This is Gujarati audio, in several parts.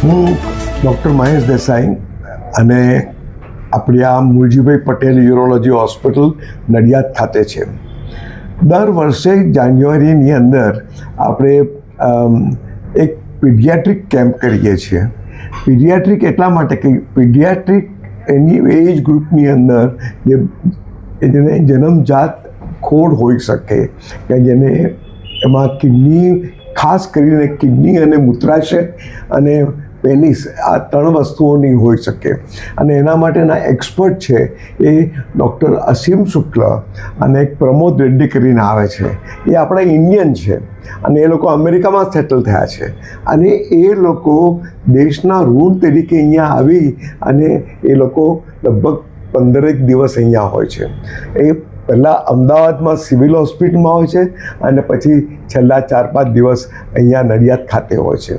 હું ડૉક્ટર મહેશ દેસાઈ અને આપણી આ મૂળજીભાઈ પટેલ યુરોલોજી હોસ્પિટલ નડિયાદ ખાતે છે. દર વર્ષે જાન્યુઆરીની અંદર આપણે એક પીડિયાટ્રિક કેમ્પ કરીએ છીએ. પીડિયાટ્રિક એટલા માટે કે પીડિયાટ્રિક એની એજ ગ્રુપની અંદર જેને જન્મજાત ખોડ હોઈ શકે કે જેને એમાં કિડની, ખાસ કરીને કિડની અને મૂત્રાશય અને પેનિસ, આ 3 વસ્તુઓની હોઈ શકે. અને એના માટેના એક્સપર્ટ છે એ ડૉક્ટર અસીમ શુક્લ અને એક પ્રમોદ રેડ્ડી કરીને આવે છે. એ આપણા ઇન્ડિયન છે અને એ લોકો અમેરિકામાં સેટલ થયા છે અને એ લોકો દેશના ઋણ તરીકે અહીંયા આવી અને એ લોકો લગભગ 15 દિવસ અહીંયા હોય છે. એ પહેલાં અમદાવાદમાં સિવિલ હોસ્પિટલમાં હોય છે અને પછી છેલ્લા 4-5 દિવસ અહીંયા નડિયાદ ખાતે હોય છે.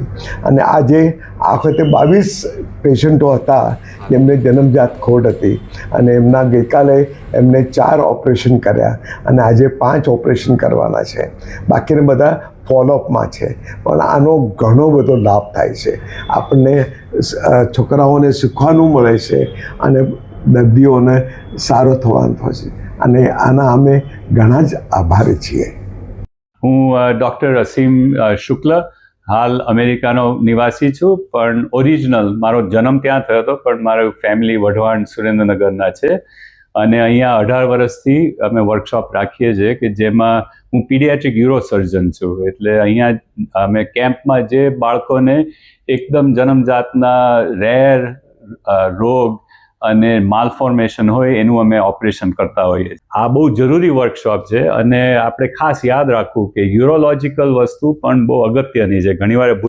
અને આજે આ વખતે 22 પેશન્ટો હતા જેમને જન્મજાત ખોડ હતી અને એમના ગઈકાલે એમને 4 ઓપરેશન કર્યા અને આજે 5 ઓપરેશન કરવાના છે. બાકીના બધા ફોલોઅપમાં છે. પણ આનો ઘણો બધો લાભ થાય છે. આપણને છોકરાઓને શીખવાનું મળે છે અને દર્દીઓને સારો થવાનું થાય છે અને આના અમે ઘણા જ આભારી છીએ. હું ડૉક્ટર અસીમ શુક્લ, હાલ અમેરિકાનો નિવાસી છું, પણ ઓરિજિનલ મારો જન્મ ત્યાં થયો હતો, પણ મારું ફેમિલી વઢવાણ સુરેન્દ્રનગરના છે. અને અહીંયા 18 વર્ષથી અમે વર્કશોપ રાખીએ છીએ કે જેમાં હું પીડિયાટ્રિક યુરોસર્જન છું. એટલે અહીંયા અમે કેમ્પમાં જે બાળકોને એકદમ જન્મજાતના રેર રોગ અને માલફોર્મેશન હોય એનું અમે ઓપરેશન કરતા હોઈએ. આ બહુ જરૂરી વર્કશોપ છે અને આપણે ખાસ યાદ રાખવું કે યુરોલોજિકલ વસ્તુ પણ બહુ અગત્યની છે. ઘણીવાર